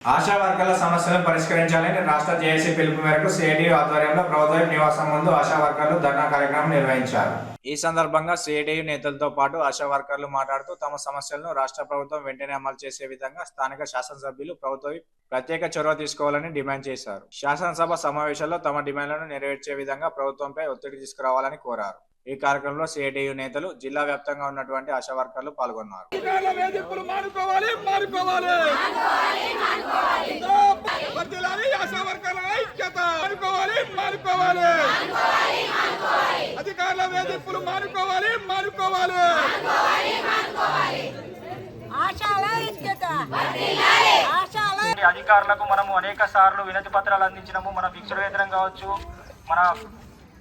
ఆశా వర్కర్ల సమస్యలను పరిష్కరించాలని రాష్ట్ర జేఏసీ పిలుపు మేరకు సిఐటియు ఆధ్వర్యంలో ప్రభుత్వ నివాసం ముందు ఆశా వర్కర్లు ధర్నా కార్యక్రమం నిర్వహించారు. ఈ సందర్భంగా సిఐటియు నేతలతో పాటు ఆశా వర్కర్లు మాట్లాడుతూ తమ సమస్యలను రాష్ట్ర ప్రభుత్వం వెంటనే అమలు చేసే విధంగా స్థానిక శాసనసభ్యులు ప్రభుత్వం ప్రత్యేక చొరవ తీసుకోవాలని డిమాండ్ చేశారు. శాసనసభ సమావేశాల్లో తమ డిమాండ్లను నెరవేర్చే విధంగా ప్రభుత్వంపై ఒత్తిడి తీసుకురావాలని కోరారు. ఈ కార్యక్రమంలో సిఐటియు నేతలు, జిల్లా వ్యాప్తంగా ఉన్నటువంటి ఆశా వర్కర్లు పాల్గొన్నారు. అధికారులకు మనము అనేక సార్లు వినతి పత్రాలు అందించినాము. మన ఫిక్స్డ్ వేతనం కావచ్చు, మన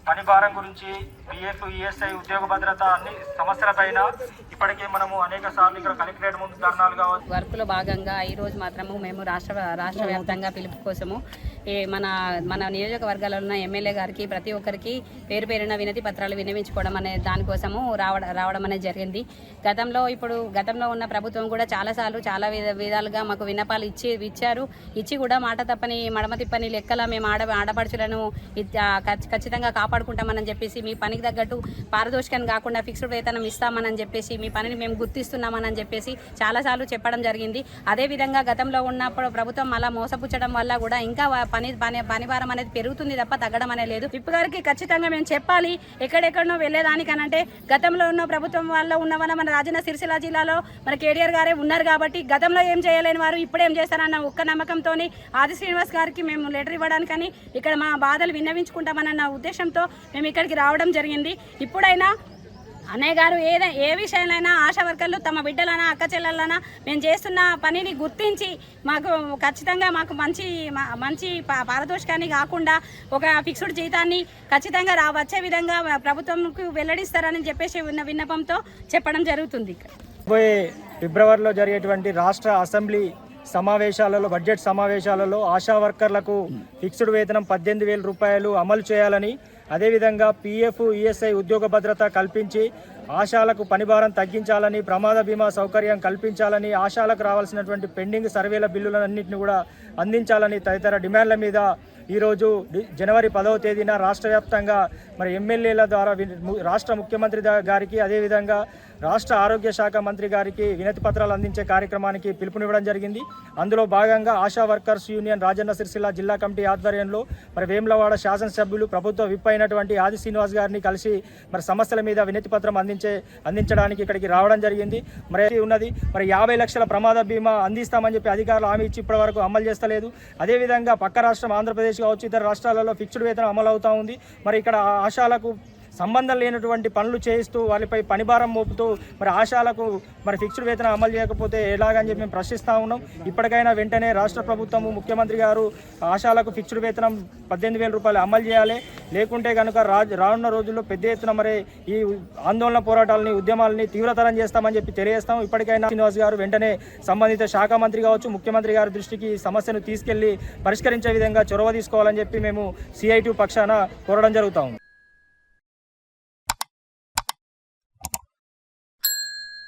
పని భారం గురించి, పిఎఫ్, ఈఎస్ఐ, ఉద్యోగ భద్రత అన్ని సమస్యల పైన ఇప్పటికే మనము అనేక సార్లు ఇక్కడ కలెక్టరేట్ ముందు ధర్నాలు కావచ్చు. వర్క్లో భాగంగా ఈరోజు మాత్రము మేము రాష్ట్ర వ్యాప్తంగా పిలుపు కోసము మన నియోజకవర్గాలలో ఉన్న ఎమ్మెల్యే గారికి ప్రతి ఒక్కరికి పేరు పేరున వినతి పత్రాలు విన్నవించుకోవడం అనే దానికోసము రావడం అనేది జరిగింది. గతంలో ఉన్న ప్రభుత్వం కూడా చాలాసార్లు చాలా విధాలుగా మాకు విన్నపాలు ఇచ్చి కూడా మాట తప్పని మడమ తిప్పని లెక్కల మేము ఆడపడుచులను ఖచ్చితంగా కాపాడుకుంటామని చెప్పేసి, మీ పనికి తగ్గట్టు పారదోషికం కాకుండా ఫిక్స్డ్ వేతనం ఇస్తామని చెప్పేసి, మీ పనిని మేము గుర్తిస్తున్నామని చెప్పేసి చాలాసార్లు చెప్పడం జరిగింది. అదేవిధంగా గతంలో ఉన్నప్పుడు ప్రభుత్వం అలా మోసపుచ్చడం వల్ల కూడా ఇంకా పని భారం అనేది పెరుగుతుంది తప్ప తగ్గడం అనేది లేదు. విప్ గారికి ఖచ్చితంగా మేము చెప్పాలి. ఎక్కడెక్కడనో వెళ్ళేదానికనంటే గతంలో ఉన్న ప్రభుత్వం వల్ల ఉన్నవన్న మన రాజన్న సిరిసిల్ల జిల్లాలో మన కేటీఆర్ గారే ఉన్నారు కాబట్టి, గతంలో ఏం చేయలేని వారు ఇప్పుడు ఏం చేస్తారన్న ఒక్క నమ్మకంతో ఆది శ్రీనివాస్ గారికి మేము లెటర్ ఇవ్వడానికని ఇక్కడ మా బాధలు విన్నవించుకుంటామన్న ఉద్దేశంతో మేము ఇక్కడికి రావడం జరిగింది. ఇప్పుడైనా అన్నయ్య గారు ఏ విషయాలైనా ఆశా వర్కర్లు తమ బిడ్డలైనా అక్క చెల్లెలైనా మేము చేస్తున్న పనిని గుర్తించి మాకు ఖచ్చితంగా మంచి పారదోషికాన్ని కాకుండా ఒక ఫిక్స్డ్ జీతాన్ని ఖచ్చితంగా వచ్చే విధంగా ప్రభుత్వంకు వెల్లడిస్తారని చెప్పేసి ఉన్న విన్నపంతో చెప్పడం జరుగుతుంది. ఫిబ్రవరిలో జరిగేటువంటి రాష్ట్ర అసెంబ్లీ సమావేశాలలో, బడ్జెట్ సమావేశాలలో ఆశా వర్కర్లకు ఫిక్స్డ్ వేతనం 18,000 రూపాయలు అమలు చేయాలని, అదేవిధంగా పిఎఫ్, ఈఎస్ఐ, ఉద్యోగ భద్రత కల్పించి ఆశాలకు పనిభారం తగ్గించాలని, ప్రమాద బీమా సౌకర్యం కల్పించాలని, ఆశాలకు రావాల్సినటువంటి పెండింగ్ సర్వేల బిల్లులన్నింటినీ కూడా అందించాలని తదితర డిమాండ్ల మీద ఈరోజు జనవరి 10వ తేదీన రాష్ట్ర వ్యాప్తంగా మరి ఎమ్మెల్యేల ద్వారా రాష్ట్ర ముఖ్యమంత్రి గారికి, అదేవిధంగా రాష్ట్ర ఆరోగ్య శాఖ మంత్రి గారికి వినతి పత్రాలు అందించే కార్యక్రమానికి పిలుపునివ్వడం జరిగింది. అందులో భాగంగా ఆశా వర్కర్స్ యూనియన్ రాజన్న సిరిసిల్ల జిల్లా కమిటీ ఆధ్వర్యంలో మరి వేములవాడ శాసనసభ్యులు, ప్రభుత్వ విప్ అయినటువంటి ఆది శ్రీనివాస్ గారిని కలిసి మరి సమస్యల మీద వినతి పత్రం అందించడానికి ఇక్కడికి రావడం జరిగింది. మరి 50 లక్షల ప్రమాద బీమా అందిస్తామని చెప్పి అధికారులు హామీ ఇచ్చి ఇప్పటి వరకు అమలు చేస్తలేదు. అదేవిధంగా పక్క రాష్ట్రం ఆంధ్రప్రదేశ్ కావచ్చు, ఇతర రాష్ట్రాలలో ఫిక్స్డ్ వేతనం అమలు అవుతూ ఉంది. మరి ఇక్కడ ఆశాలకు సంబంధం లేనటువంటి పనులు చేయిస్తూ వాళ్ళపై పనిభారం మోపుతూ మరి ఆశాలకు మరి ఫిక్స్డ్ వేతనం అమలు చేయకపోతే ఎలాగని చెప్పి మేము ప్రశ్నిస్తూ ఉన్నాం. ఇప్పటికైనా వెంటనే రాష్ట్ర ప్రభుత్వము, ముఖ్యమంత్రి గారు ఆశాలకు ఫిక్స్డ్ వేతనం 18,000 రూపాయలు అమలు చేయాలి. లేకుంటే కనుక రానున్న రోజుల్లో పెద్ద ఎత్తున మరి ఈ ఆందోళన పోరాటాలని, ఉద్యమాలని తీవ్రతరం చేస్తామని చెప్పి తెలియజేస్తాం. ఇప్పటికైనా శ్రీనివాస్ గారు వెంటనే సంబంధిత శాఖ మంత్రి కావచ్చు, ముఖ్యమంత్రి గారి దృష్టికి ఈ సమస్యను తీసుకెళ్లి పరిష్కరించే విధంగా చొరవ తీసుకోవాలని చెప్పి మేము సిఐటియు పక్షాన కోరడం జరుగుతూ ఉంది.